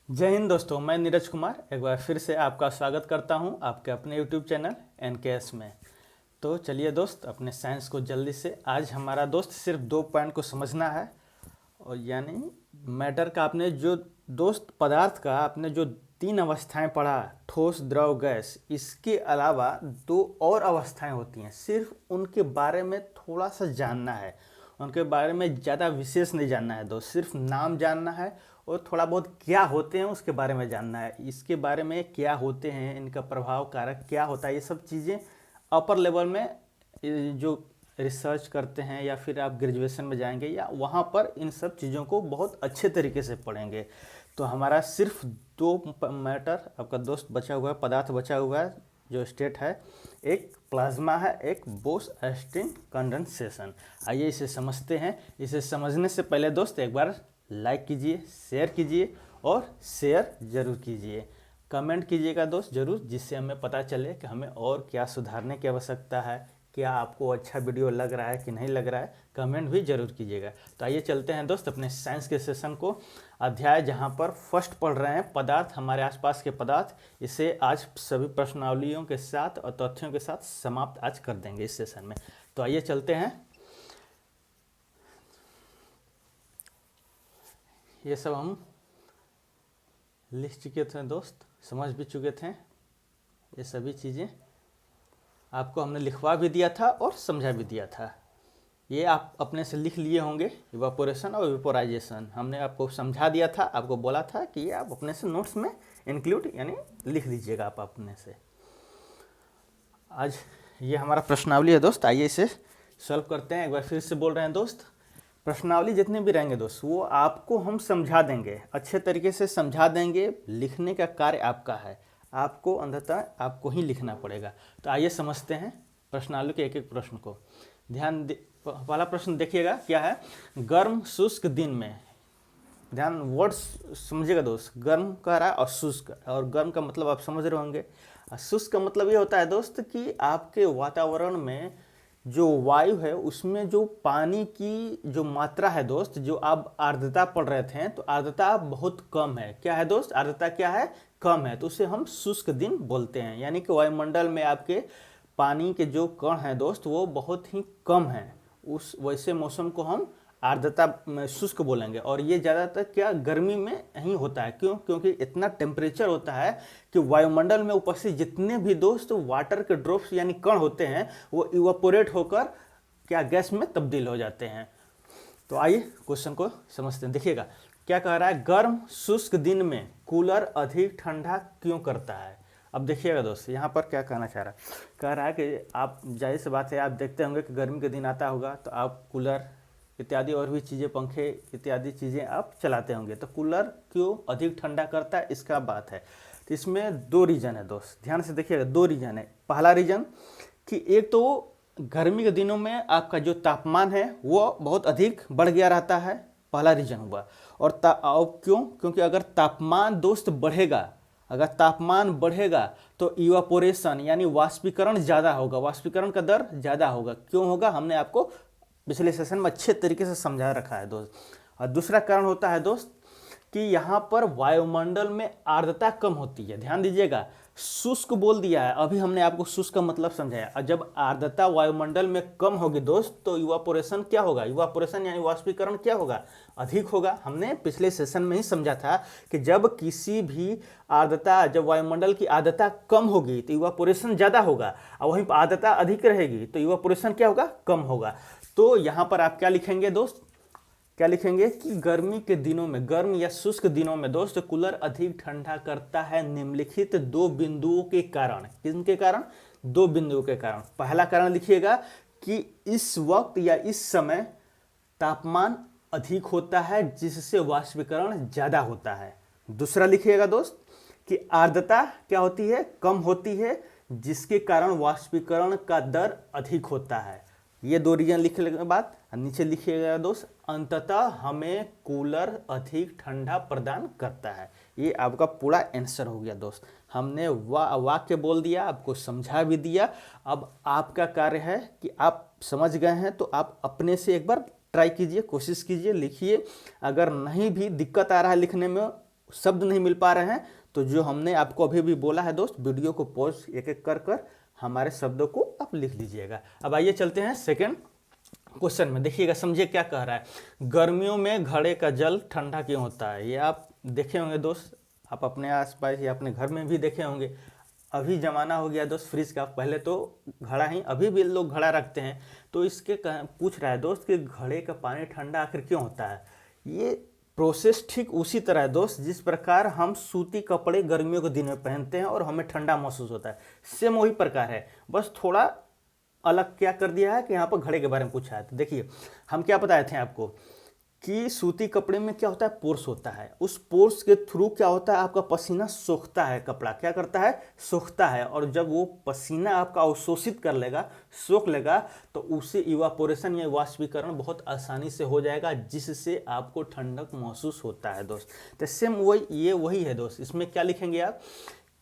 जय हिंद दोस्तों, मैं नीरज कुमार एक बार फिर से आपका स्वागत करता हूं आपके अपने यूट्यूब चैनल एनकेएस में। तो चलिए दोस्त, अपने साइंस को जल्दी से आज हमारा दोस्त सिर्फ 2 पॉइंट को समझना है। और यानी मैटर का आपने जो दोस्त पदार्थ का आपने जो 3 अवस्थाएं पढ़ा, ठोस द्रव गैस, इसके अलावा 2 और अवस्थाएं होती हैं। सिर्फ उनके बारे में थोड़ा सा जानना है, उनके बारे में ज़्यादा विशेष नहीं जानना है दोस्त, सिर्फ नाम जानना है और थोड़ा बहुत क्या होते हैं उसके बारे में जानना है। इसके बारे में क्या होते हैं, इनका प्रभाव कारक क्या होता है, ये सब चीज़ें अपर लेवल में जो रिसर्च करते हैं या फिर आप ग्रेजुएशन में जाएंगे या वहाँ पर इन सब चीज़ों को बहुत अच्छे तरीके से पढ़ेंगे। तो हमारा सिर्फ 2 मैटर आपका दोस्त बचा हुआ है, पदार्थ बचा हुआ है जो स्टेट है, एक प्लाज्मा है, एक बोस-आइंस्टीन कंडेंसेशन। आइए इसे समझते हैं। इसे समझने से पहले दोस्त एक बार लाइक कीजिए, शेयर कीजिए और शेयर ज़रूर कीजिए, कमेंट कीजिएगा दोस्त ज़रूर, जिससे हमें पता चले कि हमें और क्या सुधारने की आवश्यकता है, क्या आपको अच्छा वीडियो लग रहा है कि नहीं लग रहा है, कमेंट भी ज़रूर कीजिएगा। तो आइए चलते हैं दोस्त अपने साइंस के सेशन को, अध्याय जहां पर फर्स्ट पढ़ रहे हैं पदार्थ, हमारे आसपास के पदार्थ। इसे आज सभी प्रश्नावलियों के साथ और तथ्यों के साथ समाप्त आज कर देंगे इस सेशन में। तो आइए चलते हैं। ये सब हम लिख चुके थे दोस्त, समझ भी चुके थे। ये सभी चीज़ें आपको हमने लिखवा भी दिया था और समझा भी दिया था। ये आप अपने से लिख लिए होंगे, इवापोरेशन और वेपोराइजेशन हमने आपको समझा दिया था, आपको बोला था कि ये आप अपने से नोट्स में इंक्लूड यानी लिख लीजिएगा आप अपने से। आज ये हमारा प्रश्नावली है दोस्त, आइए इसे सॉल्व करते हैं। एक बार फिर से बोल रहे हैं दोस्त, प्रश्नावली जितने भी रहेंगे दोस्त वो आपको हम समझा देंगे, अच्छे तरीके से समझा देंगे। लिखने का कार्य आपका है, आपको अंततः आपको ही लिखना पड़ेगा। तो आइए समझते हैं प्रश्नावली के एक एक प्रश्न को। पहला प्रश्न देखिएगा क्या है। गर्म शुष्क दिन में, ध्यान वर्ड्स समझिएगा दोस्त, गर्म कह रहा है और शुष्क, और गर्म का मतलब आप समझ रहे होंगे। शुष्क का मतलब ये होता है दोस्त कि आपके वातावरण में जो वायु है उसमें जो पानी की जो मात्रा है दोस्त, जो आप आर्द्रता पढ़ रहे थे, तो आर्द्रता बहुत कम है। क्या है दोस्त, आर्द्रता क्या है, कम है, तो उसे हम शुष्क दिन बोलते हैं। यानी कि वायुमंडल में आपके पानी के जो कण हैं दोस्त वो बहुत ही कम है, उस वैसे मौसम को हम आर्द्रता शुष्क बोलेंगे। और ये ज़्यादातर क्या गर्मी में ही होता है, क्यों, क्योंकि इतना टेम्परेचर होता है कि वायुमंडल में उपस्थित जितने भी दोस्त वाटर के ड्रॉप्स यानी कण होते हैं वो इवापोरेट होकर क्या गैस में तब्दील हो जाते हैं। तो आइए क्वेश्चन को समझते हैं। देखिएगा क्या कह रहा है, गर्म शुष्क दिन में कूलर अधिक ठंडा क्यों करता है। अब देखिएगा दोस्त यहाँ पर क्या कहना चाह रहा है, कह रहा है कि आप जाहिर सी बात है आप देखते होंगे कि गर्मी के दिन आता होगा तो आप कूलर इत्यादि और भी चीज़ें, पंखे इत्यादि चीज़ें आप चलाते होंगे। तो कूलर क्यों अधिक ठंडा करता है इसका बात है। तो इसमें 2 रीज़न है दोस्त, ध्यान से देखिएगा। 2 रीज़न है। पहला रीज़न कि एक तो गर्मी के दिनों में आपका जो तापमान है वो बहुत अधिक बढ़ गया रहता है, पहला रीज़न हुआ। और क्यों, क्योंकि अगर तापमान दोस्त बढ़ेगा, अगर तापमान बढ़ेगा तो इवापोरेशन यानी वाष्पीकरण ज़्यादा होगा, वाष्पीकरण का दर ज़्यादा होगा। क्यों होगा, हमने आपको पिछले सेशन में अच्छे तरीके से समझा रखा है दोस्त। और दूसरा कारण होता है दोस्त कि यहाँ पर वायुमंडल में आर्द्रता कम होती है। ध्यान दीजिएगा, शुष्क बोल दिया है, अभी हमने आपको शुष्क का मतलब समझाया। और जब आर्द्रता वायुमंडल में कम होगी दोस्त तो इवापोरेशन क्या होगा, इवापोरेशन यानी वाष्पीकरण क्या होगा, अधिक होगा। हमने पिछले सेशन में ही समझा था कि जब किसी भी आर्द्रता, जब वायुमंडल की आर्द्रता कम होगी तो इवापोरेशन ज़्यादा होगा, और वहीं पर आर्द्रता अधिक रहेगी तो इवापोरेशन क्या होगा, कम होगा। तो यहाँ पर आप क्या लिखेंगे दोस्त, क्या लिखेंगे कि गर्मी के दिनों में, गर्म या शुष्क दिनों में दोस्त कूलर अधिक ठंडा करता है निम्नलिखित 2 बिंदुओं के कारण। किनके कारण, 2 बिंदुओं के कारण। पहला कारण लिखिएगा कि इस वक्त या इस समय तापमान अधिक होता है जिससे वाष्पीकरण ज्यादा होता है। दूसरा लिखिएगा दोस्त कि आर्द्रता क्या होती है, कम होती है, जिसके कारण वाष्पीकरण का दर अधिक होता है। ये 2 रीजन लिखने के बाद नीचे लिखिएगा दोस्त, अंततः हमें कूलर अधिक ठंडा प्रदान करता है। ये आपका पूरा आंसर हो गया दोस्त। हमने वाक्य बोल दिया, आपको समझा भी दिया। अब आपका कार्य है कि आप समझ गए हैं तो आप अपने से एक बार ट्राई कीजिए, कोशिश कीजिए, लिखिए। अगर नहीं भी दिक्कत आ रहा है लिखने में शब्द नहीं मिल पा रहे हैं तो जो हमने आपको अभी भी बोला है दोस्त, वीडियो को पॉज एक एक कर कर हमारे शब्दों को आप लिख लीजिएगा। अब आइए चलते हैं सेकंड क्वेश्चन में। देखिएगा, समझिए क्या कह रहा है। गर्मियों में घड़े का जल ठंडा क्यों होता है? ये आप देखे होंगे दोस्त, आप अपने आसपास या अपने घर में भी देखे होंगे। अभी ज़माना हो गया दोस्त फ्रिज का, पहले तो घड़ा ही, अभी भी लोग घड़ा रखते हैं। तो इसके पूछ रहा है दोस्त कि घड़े का पानी ठंडा आखिर क्यों होता है। ये प्रोसेस ठीक उसी तरह है दोस्त जिस प्रकार हम सूती कपड़े गर्मियों के दिन में पहनते हैं और हमें ठंडा महसूस होता है, सेम वही प्रकार है। बस थोड़ा अलग क्या कर दिया है कि यहाँ पर घड़े के बारे में पूछा है। तो देखिए, हम क्या बताए थे आपको कि सूती कपड़े में क्या होता है, पोर्स होता है। उस पोर्स के थ्रू क्या होता है, आपका पसीना सोखता है, कपड़ा क्या करता है, सोखता है। और जब वो पसीना आपका अवशोषित कर लेगा, सोख लेगा, तो उससे इवापोरेशन या वाष्पीकरण बहुत आसानी से हो जाएगा, जिससे आपको ठंडक महसूस होता है दोस्त। तो सेम वही है दोस्त। इसमें क्या लिखेंगे आप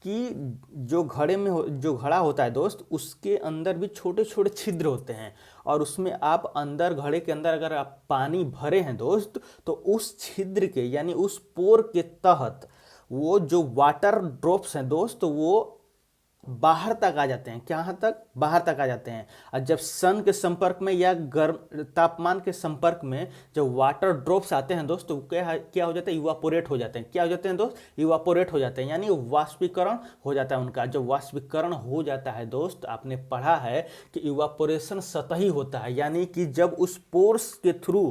कि जो जो घड़ा होता है दोस्त, उसके अंदर भी छोटे छोटे छिद्र होते हैं, और उसमें आप अंदर, घड़े के अंदर अगर आप पानी भरे हैं दोस्त, तो उस छिद्र के यानी उस पोर के तहत वो जो वाटर ड्रॉप्स हैं दोस्त, वो बाहर तक आ जाते हैं। कहाँ तक? बाहर तक आ जाते हैं। और जब सन के संपर्क में या गर्म तापमान के संपर्क में जब वाटर ड्रॉप्स आते हैं दोस्त, तो क्या हो जाता है, इवापोरेट हो जाते हैं। क्या हो जाते हैं दोस्त? इवापोरेट हो जाते हैं, यानी वाष्पीकरण हो जाता है उनका। जब वाष्पीकरण हो जाता है दोस्त, आपने पढ़ा है कि इवापोरेशन सतही होता है, यानी कि जब उस पोर्स के थ्रू,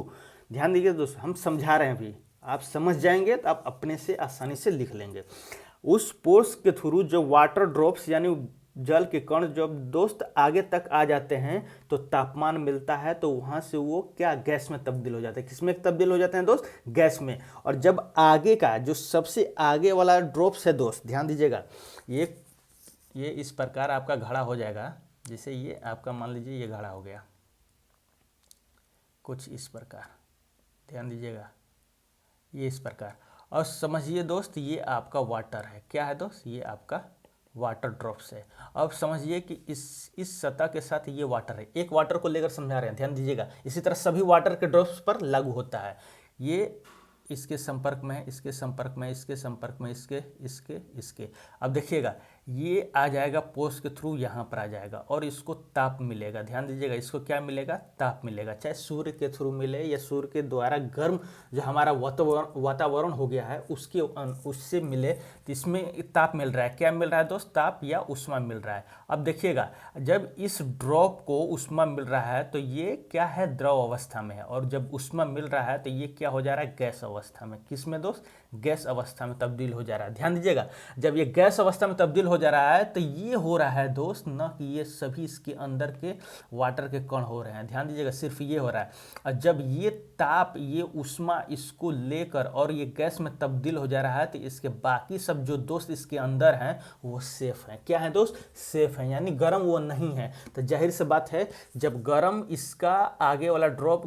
ध्यान दीजिए दोस्त, हम समझा रहे हैं, अभी आप समझ जाएंगे तो आप अपने से आसानी से लिख लेंगे। उस पोर्स के थ्रू जो वाटर ड्रॉप्स यानी जल के कण जब दोस्त आगे तक आ जाते हैं तो तापमान मिलता है, तो वहां से वो क्या, गैस में तब्दील हो जाते हैं। किसमें तब्दील हो जाते हैं दोस्त? गैस में। और जब आगे का जो सबसे आगे वाला ड्रॉप्स है दोस्त, ध्यान दीजिएगा, ये इस प्रकार आपका घड़ा हो जाएगा। जैसे ये आपका मान लीजिए ये घड़ा हो गया कुछ इस प्रकार, ध्यान दीजिएगा, ये इस प्रकार। और समझिए दोस्त, ये आपका वाटर है। क्या है दोस्त? ये आपका वाटर ड्रॉप्स है। अब समझिए कि इस सतह के साथ ये वाटर है। एक वाटर को लेकर समझा रहे हैं, ध्यान दीजिएगा। इसी तरह सभी वाटर के ड्रॉप्स पर लागू होता है। ये इसके संपर्क में है, इसके संपर्क में, इसके संपर्क में, इसके। अब देखिएगा, ये आ जाएगा पोर्स के थ्रू, यहाँ पर आ जाएगा और इसको ताप मिलेगा। ध्यान दीजिएगा, इसको क्या मिलेगा? ताप मिलेगा। चाहे सूर्य के थ्रू मिले या सूर्य के द्वारा गर्म जो हमारा वातावरण हो गया है उससे मिले, तो इसमें ताप मिल रहा है। क्या मिल रहा है दोस्त? ताप या ऊष्मा मिल रहा है। अब देखिएगा, जब इस ड्रॉप को ऊष्मा मिल रहा है तो ये क्या है, द्रव अवस्था में है। और जब ऊष्मा मिल रहा है तो ये क्या हो जा रहा है, गैस अवस्था में। किस में दोस्त? गैस अवस्था में तब्दील हो जा रहा है। ध्यान दीजिएगा, जब ये गैस अवस्था में तब्दील हो जा रहा है तो ये हो रहा है दोस्त, न कि ये सभी इसके अंदर के वाटर के कण हो रहे हैं। ध्यान दीजिएगा, सिर्फ ये हो रहा है। और जब ये ताप, ये ऊष्मा इसको लेकर और ये गैस में तब्दील हो जा रहा है, तो इसके बाकी सब जो दोस्त इसके अंदर हैं वो सेफ हैं। क्या है दोस्त? सेफ हैं, यानी गर्म वो नहीं है। तो जाहिर सी बात है, जब गर्म इसका आगे वाला ड्रॉप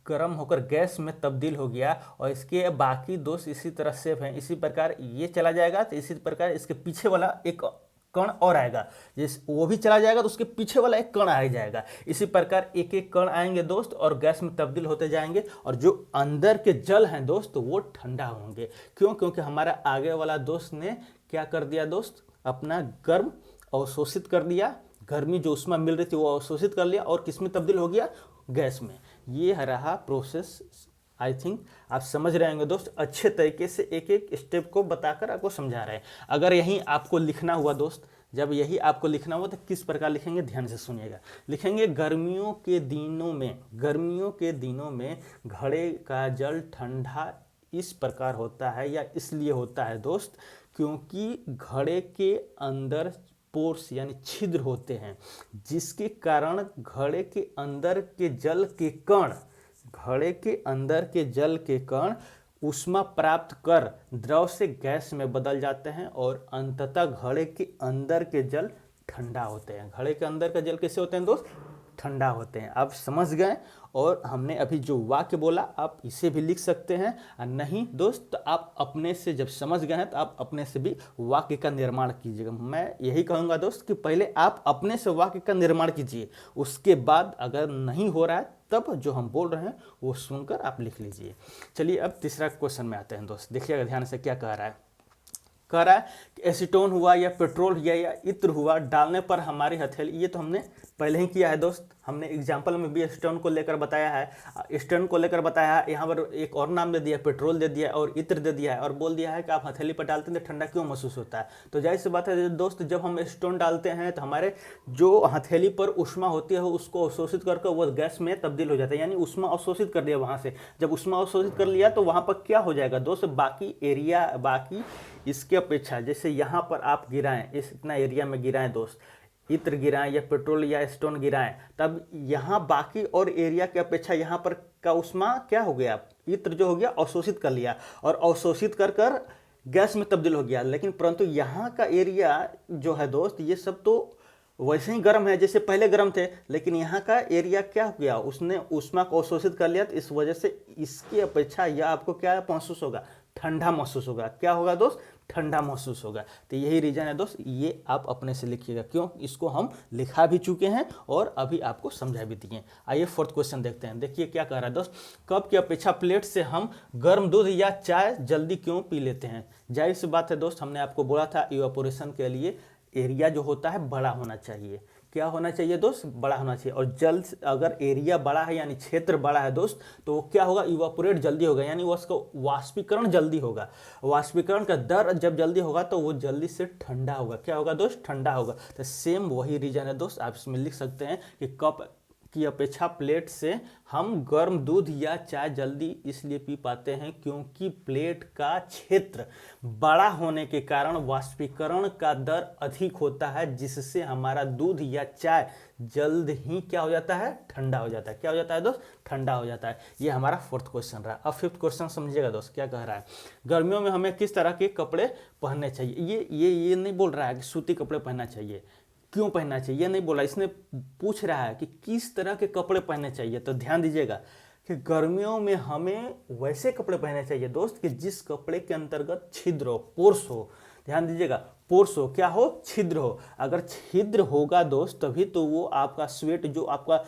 गर्म होकर गैस में तब्दील हो गया और इसके बाकी दोस्त इसी तरह सेफ हैं, इसी प्रकार ये चला जाएगा तो इसी प्रकार इसके पीछे वाला एक कण और आएगा, जिस वो भी चला जाएगा तो उसके पीछे वाला एक कण आ जाएगा। इसी प्रकार एक एक कण आएंगे दोस्त और गैस में तब्दील होते जाएंगे, और जो अंदर के जल हैं दोस्त वो ठंडा होंगे। क्यों? क्योंकि हमारा आगे वाला दोस्त ने क्या कर दिया दोस्त, अपना गर्म अवशोषित कर दिया, गर्मी जो ऊष्मा मिल रही थी वो अवशोषित कर लिया और किस में तब्दील हो गया, गैस में। ये रहा प्रोसेस। आई थिंक आप समझ रहे होंगे दोस्त, अच्छे तरीके से एक एक स्टेप को बताकर आपको समझा रहे हैं। अगर यही आपको लिखना हुआ दोस्त, जब यही आपको लिखना हुआ तो किस प्रकार लिखेंगे, ध्यान से सुनिएगा। लिखेंगे गर्मियों के दिनों में घड़े का जल ठंडा इस प्रकार होता है या इसलिए होता है दोस्त, क्योंकि घड़े के अंदर पोर्स यानी छिद्र होते हैं, जिसके कारण घड़े के अंदर के जल के कण ऊष्मा प्राप्त कर द्रव से गैस में बदल जाते हैं और अंततः घड़े के अंदर के जल ठंडा होते हैं। घड़े के अंदर का जल कैसे होते हैं दोस्त? ठंडा होते हैं। आप समझ गए। और हमने अभी जो वाक्य बोला आप इसे भी लिख सकते हैं, और नहीं दोस्त तो आप अपने से, जब समझ गए हैं तो आप अपने से भी वाक्य का निर्माण कीजिएगा। मैं यही कहूँगा दोस्त कि पहले आप अपने से वाक्य का निर्माण कीजिए, उसके बाद अगर नहीं हो रहा है तब जो हम बोल रहे हैं वो सुनकर आप लिख लीजिए। चलिए अब तीसरा क्वेश्चन में आते हैं दोस्त, देखिएगा ध्यान से क्या कह रहा है। कह रहा है कि एसीटोन हुआ या पेट्रोल हुआ या इत्र हुआ डालने पर हमारी हथेली, ये तो हमने पहले ही किया है दोस्त, हमने एग्जाम्पल में भी एसीटोन को लेकर बताया है, एसीटोन को लेकर बताया है। यहाँ पर एक और नाम दे दिया, पेट्रोल दे दिया और इत्र दे दिया है और बोल दिया है कि आप हथेली पर डालते हैं तो ठंडा क्यों महसूस होता है। तो जाहिर सी बात है दोस्त, जब हम एसीटोन डालते हैं तो हमारे जो हथेली पर ऊष्मा होती है उसको अवशोषित करके वो गैस में तब्दील हो जाता है, यानी ऊष्मा अवशोषित कर दिया वहाँ से। जब ऊष्मा अवशोषित कर लिया तो वहाँ पर क्या हो जाएगा दोस्त, बाकी एरिया, बाकी इसके अपेक्षा जैसे यहाँ पर आप गिराएं, इस इतना एरिया में गिराएं दोस्त, इत्र गिराएं या पेट्रोल या स्टोन गिराएं, तब यहाँ बाकी और एरिया की अपेक्षा यहाँ पर का ऊष्मा क्या हो गया, इत्र जो हो गया अवशोषित कर लिया और अवशोषित कर कर गैस में तब्दील हो गया। लेकिन परंतु यहाँ का एरिया जो है दोस्त, ये सब तो वैसे ही गर्म है जैसे पहले गर्म थे, लेकिन यहाँ का एरिया क्या हो गया, उसने ऊष्मा को अवशोषित कर लिया। तो इस वजह से इसकी अपेक्षा यह आपको क्या महसूस होगा, ठंडा महसूस होगा। क्या होगा दोस्त, ठंडा महसूस होगा। तो यही रीजन है दोस्त, ये आप अपने से लिखिएगा, क्यों, इसको हम लिखा भी चुके हैं और अभी आपको समझा भी दिए। आइए फोर्थ क्वेश्चन देखते हैं। देखिए क्या कह रहा है दोस्त, कप की अपेक्षा प्लेट से हम गर्म दूध या चाय जल्दी क्यों पी लेते हैं। जाहिर सी बात है दोस्त, हमने आपको बोला था इवापोरेशन के लिए एरिया जो होता है बड़ा होना चाहिए। क्या होना चाहिए दोस्त, बड़ा होना चाहिए। और जल्द अगर एरिया बड़ा है यानी क्षेत्र बड़ा है दोस्त, तो क्या होगा, इवापोरेट जल्दी होगा, यानी उसका वाष्पीकरण जल्दी होगा। वाष्पीकरण का दर जब जल्दी होगा तो वो जल्दी से ठंडा होगा। क्या होगा दोस्त, ठंडा होगा। तो सेम वही रीजन है दोस्त, आप इसमें लिख सकते हैं कि कप की अपेक्षा प्लेट से हम गर्म दूध या चाय जल्दी इसलिए पी पाते हैं क्योंकि प्लेट का क्षेत्र बड़ा होने के कारण वाष्पीकरण का दर अधिक होता है, जिससे हमारा दूध या चाय जल्द ही क्या हो जाता है, ठंडा हो जाता है। क्या हो जाता है दोस्त, ठंडा हो जाता है। ये हमारा फोर्थ क्वेश्चन रहा। अब फिफ्थ क्वेश्चन समझिएगा दोस्त, क्या कह रहा है, गर्मियों में हमें किस तरह के कपड़े पहनने चाहिए। ये नहीं बोल रहा है कि सूती कपड़े पहनना चाहिए, क्यों पहनना चाहिए ये नहीं बोला, इसने पूछ रहा है कि किस तरह के कपड़े पहनने चाहिए। तो ध्यान दीजिएगा कि गर्मियों में हमें वैसे कपड़े पहनने चाहिए दोस्त कि जिस कपड़े के अंतर्गत छिद्र हो, पोर्स हो। ध्यान दीजिएगा, पोर्स हो, क्या हो, छिद्र हो। अगर छिद्र होगा दोस्त तभी तो वो आपका स्वेट, जो आपका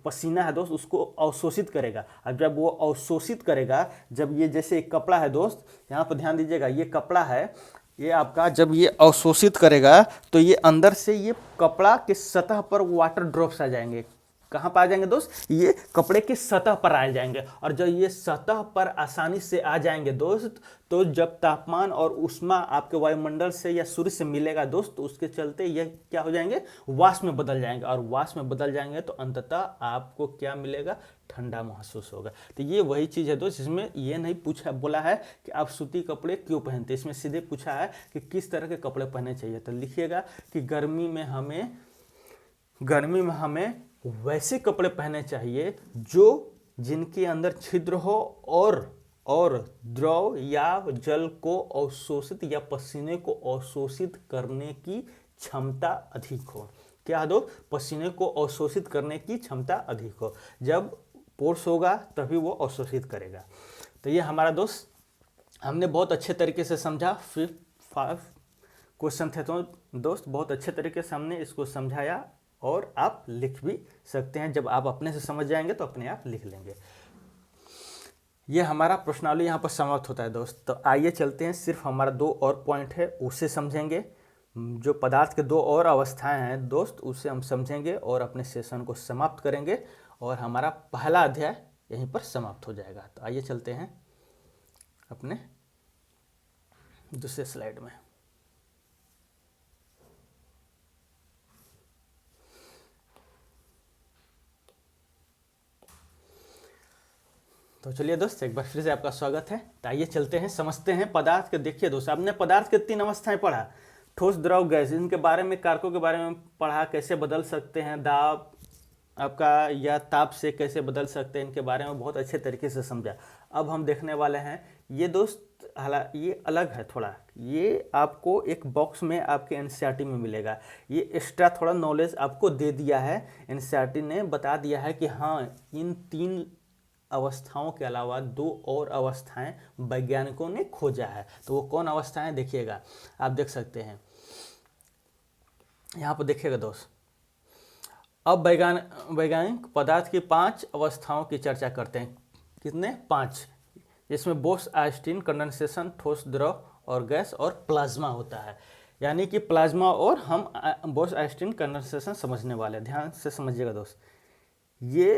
पसीना है दोस्त, उसको अवशोषित करेगा। अब जब वो अवशोषित करेगा, जब ये जैसे एक कपड़ा है दोस्त, यहाँ पर ध्यान दीजिएगा, ये कपड़ा है, ये आपका जब ये अवशोषित करेगा तो ये अंदर से ये कपड़ा के सतह पर वाटर ड्रॉप्स आ जाएंगे। कहाँ पर आ जाएंगे दोस्त, ये कपड़े की सतह पर आ जाएंगे। और जब ये सतह पर आसानी से आ जाएंगे दोस्त, तो जब तापमान और ऊष्मा आपके वायुमंडल से या सूर्य से मिलेगा दोस्त, तो उसके चलते ये क्या हो जाएंगे, वाष्प में बदल जाएंगे। और वाष्प में बदल जाएंगे तो अंततः आपको क्या मिलेगा, ठंडा महसूस होगा। तो ये वही चीज़ है दोस्त, इसमें ये नहीं पूछा बोला है कि आप सूती कपड़े क्यों पहनते, इसमें सीधे पूछा है कि किस तरह के कपड़े पहनने चाहिए। तो लिखिएगा कि गर्मी में हमें वैसे कपड़े पहनने चाहिए जो जिनके अंदर छिद्र हो और द्रव या जल को अवशोषित या पसीने को अवशोषित करने की क्षमता अधिक हो। क्या दो, पसीने को अवशोषित करने की क्षमता अधिक हो। जब पोर्स होगा तभी वो अवशोषित करेगा। तो ये हमारा दोस्त, हमने बहुत अच्छे तरीके से समझा। 5 क्वेश्चन थे तो दोस्त बहुत अच्छे तरीके से हमने इसको समझाया और आप लिख भी सकते हैं। जब आप अपने से समझ जाएंगे तो अपने आप लिख लेंगे। ये हमारा प्रश्नावली यहाँ पर समाप्त होता है दोस्त। तो आइए चलते हैं, सिर्फ हमारा 2 और पॉइंट है उसे समझेंगे। जो पदार्थ के 2 और अवस्थाएं हैं दोस्त, उसे हम समझेंगे और अपने सेशन को समाप्त करेंगे और हमारा पहला अध्याय यहीं पर समाप्त हो जाएगा। तो आइए चलते हैं अपने दूसरे स्लाइड में। तो चलिए दोस्त, एक बार फिर से आपका स्वागत है। तो आइए चलते हैं, समझते हैं पदार्थ के। देखिए दोस्त, आपने पदार्थ के 3 अवस्थाएं पढ़ा, ठोस, द्रव, गैस। इनके बारे में, कारकों के बारे में पढ़ा, कैसे बदल सकते हैं, दाब आपका या ताप से कैसे बदल सकते हैं, इनके बारे में बहुत अच्छे तरीके से समझा। अब हम देखने वाले हैं ये दोस्त, ये अलग है थोड़ा, ये आपको एक बॉक्स में आपके एनसीईआरटी में मिलेगा। ये एक्स्ट्रा थोड़ा नॉलेज आपको दे दिया है, एनसीईआरटी ने बता दिया है कि हाँ, इन 3 अवस्थाओं के अलावा 2 और अवस्थाएं वैज्ञानिकों ने खोजा है। तो वो कौन अवस्थाएं, देखिएगा, आप देख सकते हैं यहाँ पर। देखिएगा दोस्त, अब वैज्ञानिक पदार्थ की 5 अवस्थाओं की चर्चा करते हैं। कितने? 5, जिसमें बोस-आइंस्टीन कंडेंसेशन, ठोस, द्रव और गैस और प्लाज्मा होता है। यानी कि प्लाज्मा और हम बोस-आइंस्टीन कंडेंसेशन समझने वाले, ध्यान से समझिएगा दोस्त। ये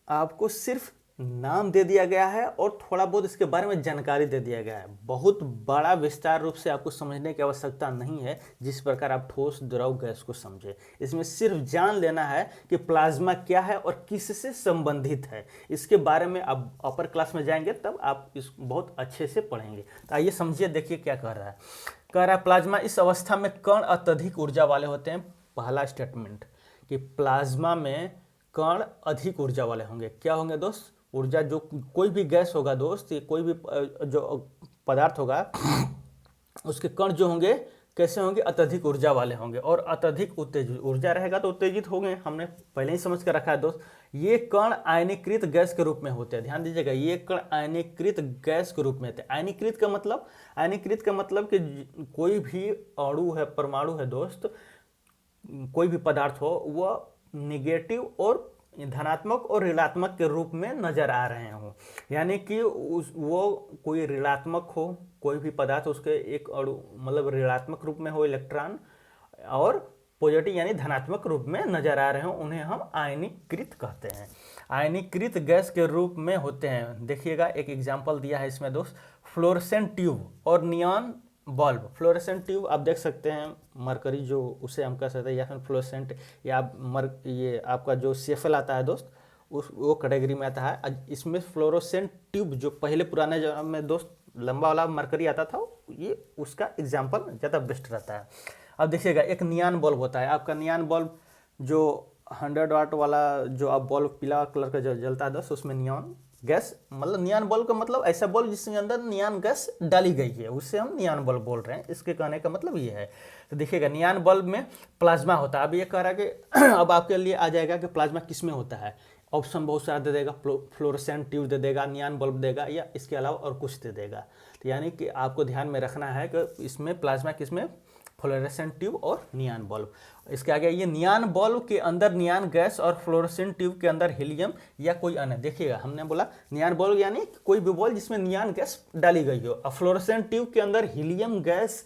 आपको सिर्फ नाम दे दिया गया है और थोड़ा बहुत इसके बारे में जानकारी दे दिया गया है। बहुत बड़ा विस्तार रूप से आपको समझने की आवश्यकता नहीं है, जिस प्रकार आप ठोस, द्रव, गैस को समझे। इसमें सिर्फ जान लेना है कि प्लाज्मा क्या है और किससे संबंधित है। इसके बारे में आप अपर क्लास में जाएंगे तब आप इस बहुत अच्छे से पढ़ेंगे। तो आइए समझिए, देखिए क्या कह रहा है। कह रहा है प्लाज्मा इस अवस्था में कण अत्यधिक ऊर्जा वाले होते हैं। पहला स्टेटमेंट कि प्लाज्मा में कण अधिक ऊर्जा वाले होंगे। क्या होंगे दोस्त? ऊर्जा, जो कोई भी गैस होगा दोस्त, ये कोई भी जो पदार्थ होगा, उसके कण जो होंगे कैसे होंगे? अत्यधिक ऊर्जा वाले होंगे। और अत्यधिक उत्तेजित, ऊर्जा रहेगा तो उत्तेजित होंगे, हमने पहले ही समझ कर रखा है दोस्त। ये कण आयनीकृत गैस के रूप में होते हैं। ध्यान दीजिएगा, ये कण आयनीकृत गैस के रूप में होते हैं। आयनीकृत का मतलब कि कोई भी अणु है, परमाणु है दोस्त, कोई भी पदार्थ हो, वह निगेटिव और धनात्मक और ऋणात्मक के रूप में नजर आ रहे हो। यानी कि वो कोई ऋणात्मक हो, कोई भी पदार्थ उसके एक अणु मतलब ऋणात्मक रूप में हो इलेक्ट्रॉन, और पॉजिटिव यानी धनात्मक रूप में नजर आ रहे हो, उन्हें हम आयनीकृत कहते हैं। आयनीकृत गैस के रूप में होते हैं। देखिएगा, एक एग्जाम्पल दिया है इसमें दोस्त, फ्लोरेसेंट ट्यूब और नियॉन बल्ब। फ्लोरेसेंट ट्यूब आप देख सकते हैं, मरकरी जो उसे हम कह सकते हैं, या फिर फ्लोरेसेंट, या ये आपका जो CFL आता है दोस्त, उस वो कैटेगरी में आता है। इसमें फ्लोरोसेंट ट्यूब जो पहले पुराने जमाने में दोस्त लंबा वाला मरकरी आता था, ये उसका एग्जाम्पल ज़्यादा बेस्ट रहता है। अब देखिएगा, एक नियॉन बल्ब होता है आपका। नियॉन बल्ब जो 100 वाट वाला जो आप बल्ब पीला कलर का जो जलता है दोस्त, उसमें नियॉन गैस, मतलब नियॉन बल्ब का मतलब ऐसा बल्ब जिसके अंदर नियॉन गैस डाली गई है, उससे हम नियॉन बल्ब बोल रहे हैं। इसके कहने का मतलब ये है। तो देखिएगा, नियॉन बल्ब में प्लाज्मा होता है। अब ये कह रहा है कि अब आपके लिए आ जाएगा कि प्लाज्मा किस में होता है। ऑप्शन बहुत सारा दे देगा, फ्लोरेसेंट ट्यूब दे देगा, नियॉन बल्ब देगा, या इसके अलावा और कुछ दे देगा। तो यानी कि आपको ध्यान में रखना है कि इसमें प्लाज्मा किसमें? फ्लोरेसेंट ट्यूब और नियॉन बल्ब। इसके आगे ये नियॉन बल्ब के अंदर नियॉन गैस और फ्लोरेसेंट ट्यूब के अंदर हीलियम या कोई अन्य। देखिएगा, हमने बोला नियॉन बल्ब यानी कोई भी बल्ब जिसमें नियॉन गैस डाली गई हो। और फ्लोरेसेंट ट्यूब के अंदर हीलियम गैस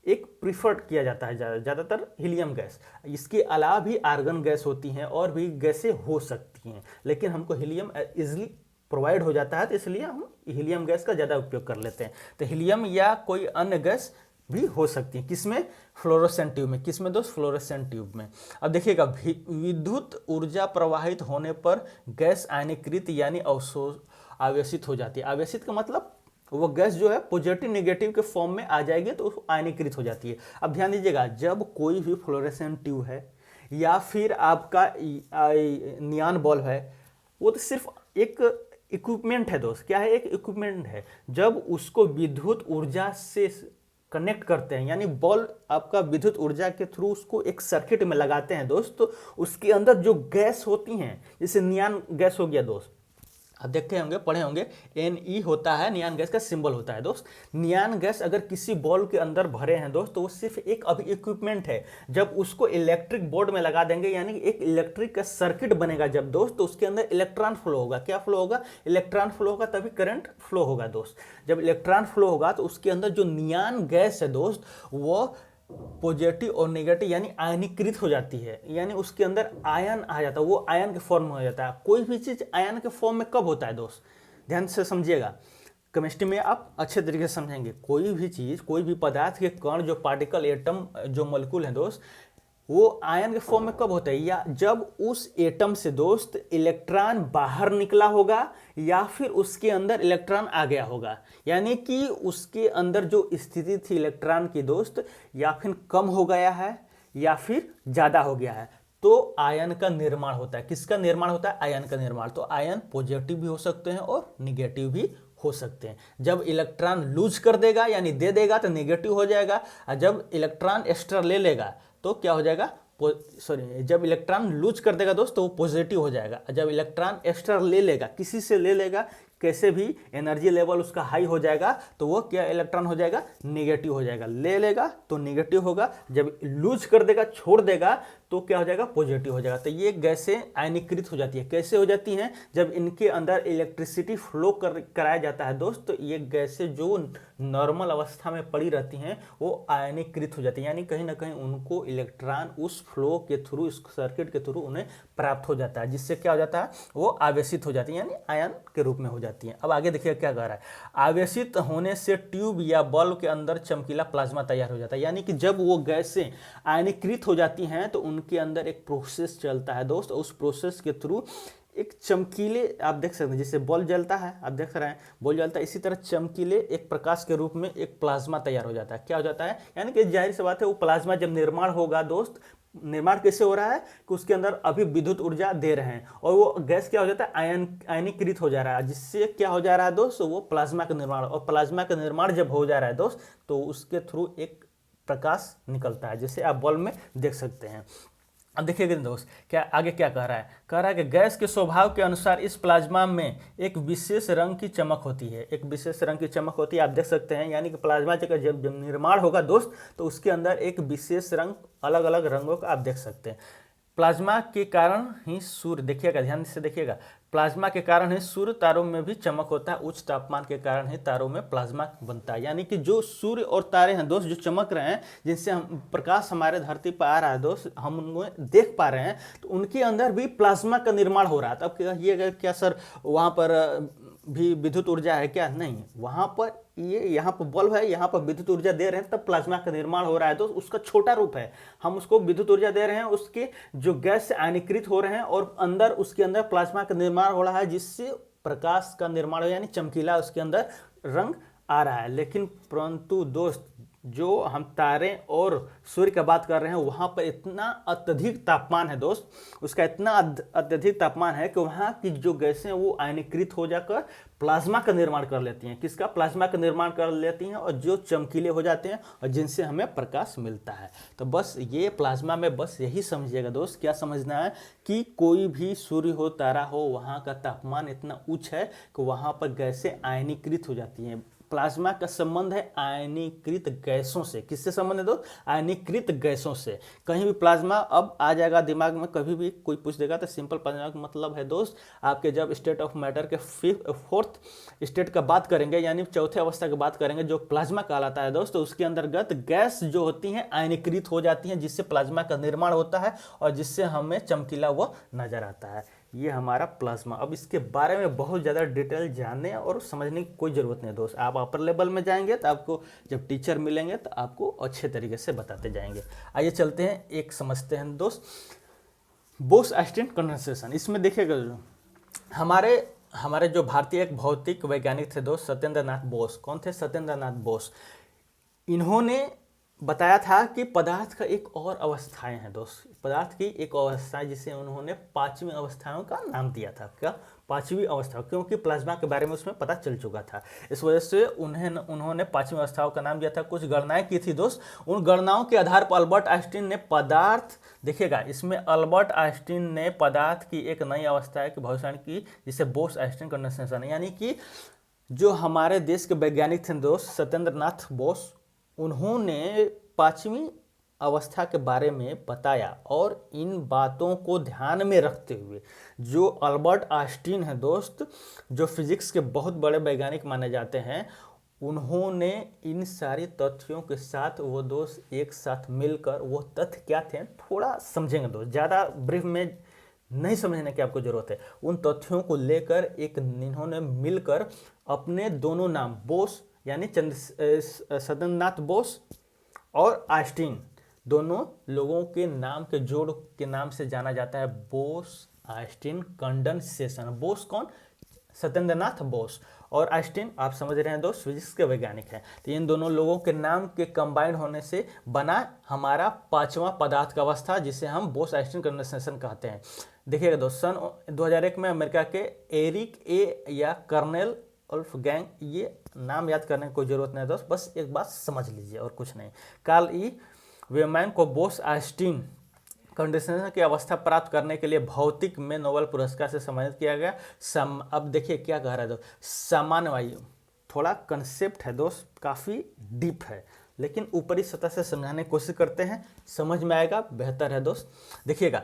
एक प्रीफर्ड किया जाता है, ज़्यादातर हीलियम गैस। इसके अलावा भी आर्गन गैस होती हैं और भी गैसें हो सकती हैं, लेकिन हमको हीलियम इजिली प्रोवाइड हो जाता है, तो इसलिए हम हीलियम गैस का ज़्यादा उपयोग कर लेते हैं। तो हीलियम या कोई अन्य गैस भी हो सकती है किसमें? फ्लोरेसेंट ट्यूब में। किसमें दोस्त? फ्लोरेसेंट ट्यूब में। अब देखिएगा, विद्युत ऊर्जा प्रवाहित होने पर गैस आयनीकृत यानी आवेशित हो जाती है। आवेशित का मतलब वो गैस जो है पॉजिटिव नेगेटिव के फॉर्म में आ जाएगी तो आयनीकृत हो जाती है। अब ध्यान दीजिएगा, जब कोई भी फ्लोरेसेंट ट्यूब है या फिर आपका नियॉन बल्ब है, वो तो सिर्फ एक इक्विपमेंट है दोस्त। क्या है? एक इक्विपमेंट है। जब उसको विद्युत ऊर्जा से कनेक्ट करते हैं, यानी बल्ब आपका विद्युत ऊर्जा के थ्रू उसको एक सर्किट में लगाते हैं दोस्त, तो उसके अंदर जो गैस होती हैं, जैसे नियॉन गैस हो गया दोस्त, आप देखते होंगे, पढ़े होंगे, Ne होता है, नियॉन गैस का सिंबल होता है दोस्त। नियॉन गैस अगर किसी बल्ब के अंदर भरे हैं दोस्त, तो वो सिर्फ एक अभी इक्विपमेंट है। जब उसको इलेक्ट्रिक बोर्ड में लगा देंगे, यानी एक इलेक्ट्रिक का सर्किट बनेगा जब दोस्त, तो उसके अंदर इलेक्ट्रॉन फ्लो होगा। क्या फ्लो होगा? इलेक्ट्रॉन फ्लो होगा, तभी करंट फ्लो होगा दोस्त। जब इलेक्ट्रॉन फ्लो होगा तो उसके अंदर जो नियॉन गैस है दोस्त, वो पॉजिटिव और नेगेटिव यानी आयनीकृत हो जाती है, यानी उसके अंदर आयन आ जाता है, वो आयन के फॉर्म में हो जाता है। कोई भी चीज़ आयन के फॉर्म में कब होता है दोस्त? ध्यान से समझिएगा, केमिस्ट्री में आप अच्छे तरीके से समझेंगे। कोई भी चीज़, कोई भी पदार्थ के कण, जो पार्टिकल, एटम, जो मॉलिक्यूल है दोस्त, वो आयन के फॉर्म में कब होता है? या जब उस एटम से दोस्त इलेक्ट्रॉन बाहर निकला होगा, या फिर उसके अंदर इलेक्ट्रॉन आ गया होगा। यानी कि उसके अंदर जो स्थिति थी इलेक्ट्रॉन की दोस्त, या फिर कम हो गया है या फिर ज़्यादा हो गया है, तो आयन का निर्माण होता है। किसका निर्माण होता है? आयन का निर्माण। तो आयन पॉजिटिव भी हो सकते हैं और निगेटिव भी हो सकते हैं। जब इलेक्ट्रॉन लूज कर देगा यानी दे देगा तो नेगेटिव हो जाएगा, और जब इलेक्ट्रॉन एक्स्ट्रा ले लेगा तो क्या हो जाएगा? जब इलेक्ट्रॉन लूज कर देगा दोस्त तो वो पॉजिटिव हो जाएगा। जब इलेक्ट्रॉन एक्स्ट्रा ले लेगा, किसी से ले लेगा, कैसे भी एनर्जी लेवल उसका हाई हो जाएगा, तो वो क्या इलेक्ट्रॉन हो जाएगा? नेगेटिव हो जाएगा। ले लेगा तो नेगेटिव होगा। जब लूज कर देगा, छोड़ देगा, तो क्या हो जाएगा, पॉजिटिव हो जाएगा। तो ये गैसें आयनीकृत हो जाती है। कैसे हो जाती हैं, जब इनके अंदर इलेक्ट्रिसिटी फ्लो कराया जाता है दोस्त, तो ये गैसें जो नॉर्मल अवस्था में पड़ी रहती हैं वो आयनीकृत हो जाती है, यानी कहीं ना कहीं उनको इलेक्ट्रॉन उस फ्लो के थ्रू, इस सर्किट के थ्रू उन्हें प्राप्त हो जाता है, जिससे क्या हो जाता है, वो आवेशित हो जाती है, यानी आयन के रूप में हो जाती हैं। अब आगे देखिए क्या कह रहा है, आवेशित होने से ट्यूब या बल्ब के अंदर चमकीला प्लाज्मा तैयार हो जाता है। यानी कि जब वो गैसें आयनीकृत हो जाती हैं तो उनके अंदर एक प्रोसेस चलता है दोस्त, उस प्रोसेस के थ्रू एक चमकीले, आप देख सकते हैं जैसे बल्ब जलता है, आप देख रहे हैं बल्ब जलता है, इसी तरह चमकीले एक प्रकाश के रूप में एक प्लाज्मा तैयार हो जाता है। क्या हो जाता है, यानी कि जाहिर सी बात है वो प्लाज्मा जब निर्माण होगा दोस्त, निर्माण कैसे हो रहा है कि उसके अंदर अभी विद्युत ऊर्जा दे रहे हैं और वो गैस क्या हो जाता है, आयनीकृत हो जा रहा है, जिससे क्या हो जा रहा है दोस्त, वो प्लाज्मा का निर्माण, और प्लाज्मा का निर्माण जब हो जा रहा है दोस्त तो उसके थ्रू एक प्रकाश निकलता है, जैसे आप बल्ब में देख सकते हैं। अब देखिएगा दोस्त क्या आगे क्या कह रहा है कि गैस के स्वभाव के अनुसार इस प्लाज्मा में एक विशेष रंग की चमक होती है, एक विशेष रंग की चमक होती है, आप देख सकते हैं। यानी कि प्लाज्मा जब निर्माण होगा दोस्त तो उसके अंदर एक विशेष रंग, अलग अलग रंगों का आप देख सकते हैं। प्लाज्मा के कारण ही सूर्य, देखिएगा ध्यान से देखिएगा, प्लाज्मा के कारण ही सूर्य तारों में भी चमक होता है, उच्च तापमान के कारण ही तारों में प्लाज्मा बनता है। यानी कि जो सूर्य और तारे हैं दोस्त जो चमक रहे हैं, जिनसे हम प्रकाश हमारे धरती पर आ रहा है दोस्त, हम उनको देख पा रहे हैं, तो उनके अंदर भी प्लाज्मा का निर्माण हो रहा है। तब कहिएगा क्या सर वहाँ पर भी विद्युत ऊर्जा है क्या, नहीं, वहाँ पर ये यहाँ पर बल्ब है, यहाँ पर विद्युत ऊर्जा दे रहे हैं, तब प्लाज्मा का निर्माण हो रहा है। तो उसका छोटा रूप है, हम उसको विद्युत ऊर्जा दे रहे हैं, उसके जो गैस से आयनीकृत हो रहे हैं और अंदर उसके अंदर प्लाज्मा का निर्माण हो रहा है, जिससे प्रकाश का निर्माण हो, यानी चमकीला उसके अंदर रंग आ रहा है। लेकिन परंतु दोस्त जो हम तारे और सूर्य की बात कर रहे हैं, वहाँ पर इतना अत्यधिक तापमान है दोस्त, उसका इतना अत्यधिक तापमान है कि वहाँ की जो गैसें वो आयनीकृत हो जाकर प्लाज्मा का निर्माण कर लेती हैं। किसका, प्लाज्मा का निर्माण कर लेती हैं, और जो चमकीले हो जाते हैं और जिनसे हमें प्रकाश मिलता है। तो बस ये प्लाज्मा में बस यही समझिएगा दोस्त, क्या समझना है कि कोई भी सूर्य हो, तारा हो, वहाँ का तापमान इतना उच्च है कि वहाँ पर गैसें आयनीकृत हो जाती हैं। प्लाज्मा का संबंध है आयनीकृत गैसों से। किससे संबंध है दोस्त, आयनीकृत गैसों से। कहीं भी प्लाज्मा अब आ जाएगा दिमाग में, कभी भी कोई पूछ देगा तो सिंपल प्लाज्मा का मतलब है दोस्त, आपके जब स्टेट ऑफ मैटर के फोर्थ स्टेट का बात करेंगे, यानी चौथे अवस्था की बात करेंगे, जो प्लाज्मा कहलाता है दोस्त, तो उसके अंतर्गत गैस जो होती हैं आयनीकृत हो जाती हैं, जिससे प्लाज्मा का निर्माण होता है और जिससे हमें चमकीला वो नजर आता है। ये हमारा प्लाज्मा। अब इसके बारे में बहुत ज़्यादा डिटेल जानने और समझने की कोई ज़रूरत नहीं दोस्त, आप अपर लेवल में जाएंगे तो आपको जब टीचर मिलेंगे तो आपको अच्छे तरीके से बताते जाएंगे। आइए चलते हैं, एक समझते हैं दोस्त, बोस-आइंस्टीन कंडेंसेशन। इसमें देखिएगा जो हमारे जो भारतीय एक भौतिक वैज्ञानिक थे दोस्त, सत्येंद्र नाथ बोस। कौन थे, सत्येंद्र नाथ बोस। इन्होंने बताया था कि पदार्थ का एक और अवस्थाएं हैं दोस्त, पदार्थ की एक अवस्था जिसे उन्होंने पांचवी अवस्थाओं का नाम दिया था। क्या, पांचवी अवस्था, क्योंकि प्लाज्मा के बारे में उसमें पता चल चुका था, इस वजह से उन्होंने पांचवी अवस्थाओं का नाम दिया था। कुछ गणनाएं की थी दोस्त, उन गणनाओं के आधार पर अल्बर्ट आइंस्टीन ने पदार्थ, देखिएगा इसमें अल्बर्ट आइंस्टीन ने पदार्थ की एक नई अवस्था की भविष्यवाणी की, जिसे बोस-आइंस्टीन कंडेंसेशन। यानी कि जो हमारे देश के वैज्ञानिक थे दोस्त सत्येंद्र नाथ बोस, उन्होंने पांचवी अवस्था के बारे में बताया, और इन बातों को ध्यान में रखते हुए जो अल्बर्ट आइंस्टीन है दोस्त, जो फिजिक्स के बहुत बड़े वैज्ञानिक माने जाते हैं, उन्होंने इन सारे तथ्यों के साथ वो दोस्त एक साथ मिलकर, वो तथ्य क्या थे थोड़ा समझेंगे दोस्त, ज़्यादा ब्रीफ में नहीं समझने की आपको जरूरत है। उन तथ्यों को लेकर एक इन्होंने मिलकर अपने दोनों नाम, बोस यानी सत्येंद्र नाथ बोस और आइंस्टीन, दोनों लोगों के नाम के जोड़ के नाम से जाना जाता है बोस-आइंस्टीन कंडेंसेशन। बोस कौन, सत्येंद्र नाथ बोस, और आइंस्टीन आप समझ रहे हैं दोस्त फिजिक्स के वैज्ञानिक हैं। तो इन दोनों लोगों के नाम के कंबाइंड होने से बना हमारा पांचवा पदार्थ का अवस्था, जिसे हम बोस-आइंस्टीन कंडेंसेशन कहते हैं। देखिएगा दोस्त, सन 2001 में अमेरिका के एरिक ए या कर्नेल वोल्फगैंग, ये नाम याद करने की कोई जरूरत नहीं दोस्त, बस एक बात समझ लीजिए और कुछ नहीं, कार्ल ई वेमैन को बोस-आइंस्टीन कंडेंसेशन की अवस्था प्राप्त करने के लिए भौतिक में नोबेल पुरस्कार से सम्मानित किया गया। अब देखिए क्या कह रहा है दोस्त, सामान्य वायु, थोड़ा कंसेप्ट है दोस्त, काफ़ी डीप है, लेकिन ऊपरी सतह से समझाने की कोशिश करते हैं, समझ में आएगा बेहतर है दोस्त। देखिएगा,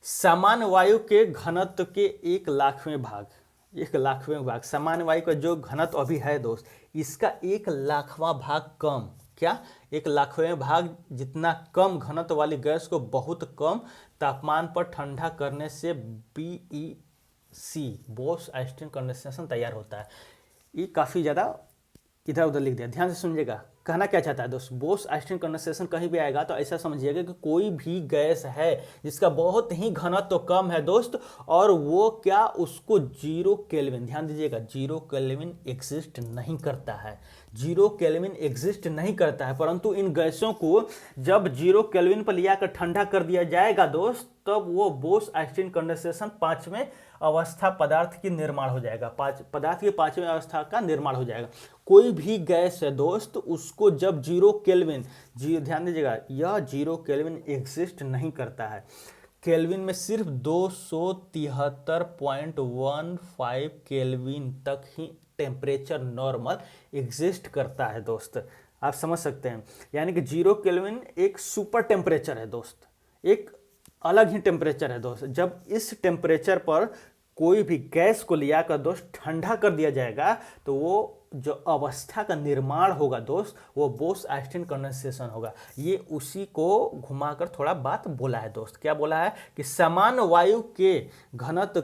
सामान्य वायु के घनत्व के 1,00,000वें भाग, 1,00,000वें भाग सामान्य वायु का जो घनत्व अभी है दोस्त, इसका 1,00,000वां भाग कम, क्या 1,00,000वें भाग जितना कम घनत्व वाली गैस को बहुत कम तापमान पर ठंडा करने से BEC बोस आइंस्टीन कंडेंसेशन तैयार होता है। ये काफ़ी ज़्यादा इधर उधर लिख दिया, ध्यान से सुनिएगा। कहना क्या चाहता है दोस्त, बोस आइंस्टीन कंडेंसेशन कहीं भी आएगा तो ऐसा समझिएगा कि कोई भी गैस है जिसका बहुत ही घनत्व तो कम है दोस्त, और वो क्या उसको 0 केल्विन, ध्यान दीजिएगा 0 केल्विन एग्जिस्ट नहीं करता है, 0 केल्विन एग्जिस्ट नहीं करता है, परंतु इन गैसों को जब 0 केल्विन पर लिया कर ठंडा कर दिया जाएगा दोस्त, तब वो बोस आइंस्टीन कंडेंसेशन 5वें अवस्था पदार्थ की निर्माण हो जाएगा, पदार्थ की 5वें अवस्था का निर्माण हो जाएगा। कोई भी गैस है दोस्त, उसको जब 0 केल्विन, ध्यान दीजिएगा यह 0 केल्विन एग्जिस्ट नहीं करता है, केल्विन में सिर्फ 273.15 केल्विन तक ही टेम्परेचर नॉर्मल एग्जिस्ट करता है दोस्त, आप समझ सकते हैं। यानी कि 0 केल्विन एक सुपर टेम्परेचर है दोस्त, एक अलग ही टेम्परेचर है दोस्त। जब इस टेम्परेचर पर कोई भी गैस को लिया कर दोस्त ठंडा कर दिया जाएगा तो वो जो अवस्था का निर्माण होगा दोस्त, वो बोस आइंस्टीन कंडेंसेशन होगा। ये उसी को घुमाकर थोड़ा बात बोला है दोस्त। क्या बोला है कि सामान्य वायु के घनत्व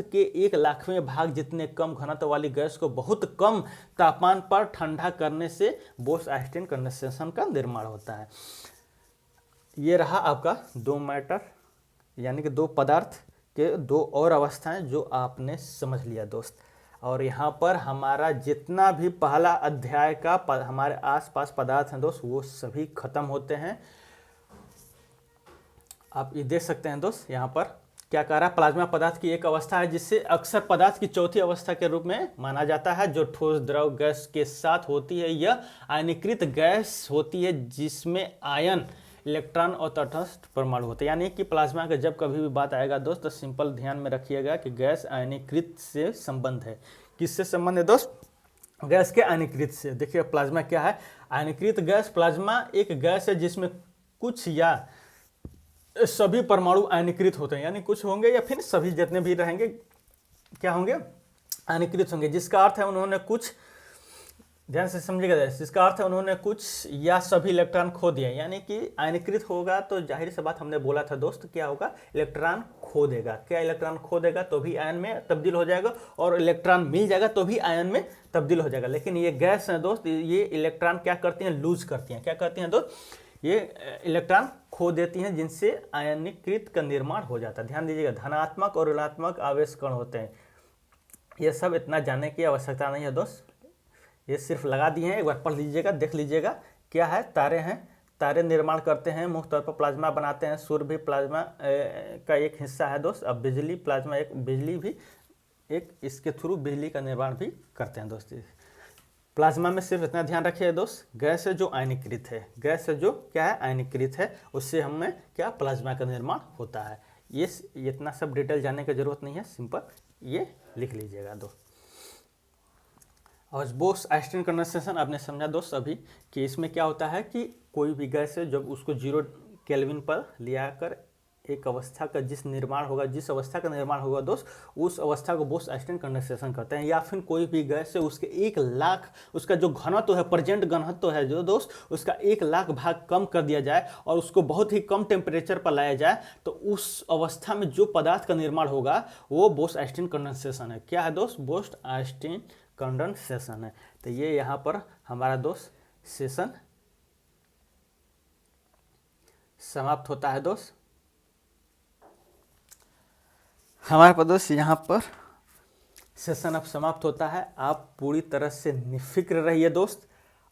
के 1,00,000वें भाग जितने कम घनत्व वाली गैस को बहुत कम तापमान पर ठंडा करने से बोस आइंस्टीन कंडेंसेशन का निर्माण होता है। ये रहा आपका 2 मैटर, यानी कि 2 पदार्थ के 2 और अवस्थाएं जो आपने समझ लिया दोस्त। और यहाँ पर हमारा जितना भी पहला अध्याय का हमारे आसपास पदार्थ हैं दोस्त, वो सभी खत्म होते हैं। आप ये देख सकते हैं दोस्त, यहाँ पर क्या कह रहा है, प्लाज्मा पदार्थ की एक अवस्था है जिससे अक्सर पदार्थ की चौथी अवस्था के रूप में माना जाता है, जो ठोस द्रव गैस के साथ होती है। यह आयनीकृत गैस होती है जिसमें आयन, इलेक्ट्रॉन और तटस्थ परमाणु होते हैं। यानी कि प्लाज्मा का जब कभी भी बात आएगा दोस्त, तो सिंपल ध्यान में रखिएगा कि गैस आयनीकृत से संबंध है। किससे संबंध है दोस्त? गैस के आयनीकृत से। देखिए प्लाज्मा क्या है, आयनीकृत गैस। प्लाज्मा एक गैस है जिसमें कुछ या सभी परमाणु आयनीकृत होते हैं, यानी कुछ होंगे या फिर सभी जितने भी रहेंगे क्या होंगे, आयनीकृत होंगे। जिसका अर्थ है उन्होंने कुछ, ध्यान से समझिएगा, जिसका अर्थ है उन्होंने कुछ या सभी इलेक्ट्रॉन खो दिए। यानी कि आयनीकृत होगा तो जाहिर सी बात हमने बोला था दोस्त, क्या होगा, इलेक्ट्रॉन खो देगा। क्या इलेक्ट्रॉन खो देगा तो भी आयन में तब्दील हो जाएगा, और इलेक्ट्रॉन मिल जाएगा तो भी आयन में तब्दील हो जाएगा। लेकिन ये गैस है दोस्त, ये इलेक्ट्रॉन क्या करती हैं, लूज करती हैं। क्या करती हैं दोस्त, ये इलेक्ट्रॉन खो देती हैं, जिनसे आयनीकृत का निर्माण हो जाता है। ध्यान दीजिएगा, धनात्मक और ऋणात्मक आवेश कण होते हैं। ये सब इतना जानने की आवश्यकता नहीं है दोस्त, ये सिर्फ लगा दिए हैं, एक बार पढ़ लीजिएगा, देख लीजिएगा। क्या है, तारे हैं, तारे निर्माण करते हैं, मुख्य तौर पर प्लाज्मा बनाते हैं। सूर्य भी प्लाज्मा का एक हिस्सा है दोस्त। अब बिजली, प्लाज्मा एक बिजली भी एक, इसके थ्रू बिजली का निर्माण भी करते हैं दोस्त। प्लाज्मा में सिर्फ इतना ध्यान रखिए दोस्त, गैस है जो आयनीकृत है, गैस है जो क्या है, आयनीकृत है, उससे हमें क्या, प्लाज्मा का निर्माण होता है। ये इतना सब डिटेल जानने की जरूरत नहीं है, सिंपल ये लिख लीजिएगा दोस्त। और बोस आइंस्टीन कंडेंसेशन आपने समझा दोस्त अभी, कि इसमें क्या होता है कि कोई भी गैस है जब उसको 0 केल्विन पर लिया कर एक अवस्था का जिस अवस्था का निर्माण होगा दोस्त, उस अवस्था को बोस आइंस्टीन कंडेंसेशन कहते हैं। या फिर कोई भी गैस है उसके 1,00,000, उसका जो घनत्व है, प्रेजेंट घनत्व है जो दोस्त, उसका 1,00,000 भाग कम कर दिया जाए और उसको बहुत ही कम टेम्परेचर पर लाया जाए, तो उस अवस्था में जो पदार्थ का निर्माण होगा वो बोस आइंस्टीन कंडेंसेशन है। क्या है दोस्त, बोस आइंस्टीन कंडेंसेशन है। तो ये यहाँ पर हमारा दोस्त सेशन समाप्त होता है दोस्त। हमारे पास दोस्त यहाँ पर सेशन अब समाप्त होता है। आप पूरी तरह से निफिक्र रहिए दोस्त।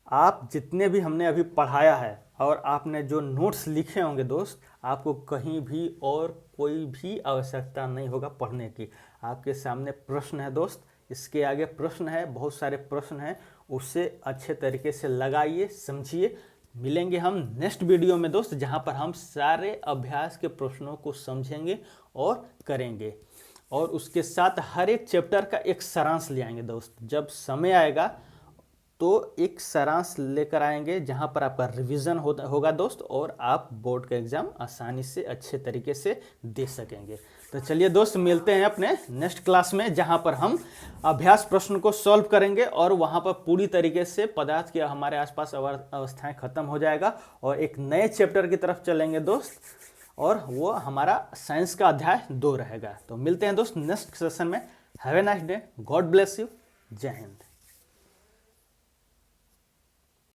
आप जितने भी हमने अभी पढ़ाया है और आपने जो नोट्स लिखे होंगे दोस्त, आपको कहीं भी और कोई भी आवश्यकता नहीं होगा पढ़ने की। आपके सामने प्रश्न है दोस्त, इसके आगे प्रश्न है, बहुत सारे प्रश्न हैं, उससे अच्छे तरीके से लगाइए, समझिए। मिलेंगे हम नेक्स्ट वीडियो में दोस्त, जहां पर हम सारे अभ्यास के प्रश्नों को समझेंगे और करेंगे, और उसके साथ हर एक चैप्टर का एक सारांश ले आएंगे दोस्त। जब समय आएगा तो एक सारांश लेकर आएंगे जहां पर आपका रिवीजन होगा दोस्त, और आप बोर्ड का एग्जाम आसानी से अच्छे तरीके से दे सकेंगे। तो चलिए दोस्त, मिलते हैं अपने नेक्स्ट क्लास में, जहां पर हम अभ्यास प्रश्न को सॉल्व करेंगे और वहां पर पूरी तरीके से पदार्थ की हमारे आसपास अवस्थाएं खत्म हो जाएगा और एक नए चैप्टर की तरफ चलेंगे दोस्त, और वो हमारा साइंस का अध्याय 2 रहेगा। तो मिलते हैं दोस्त नेक्स्ट सेशन में। Have a nice day, God bless you, जय हिंद।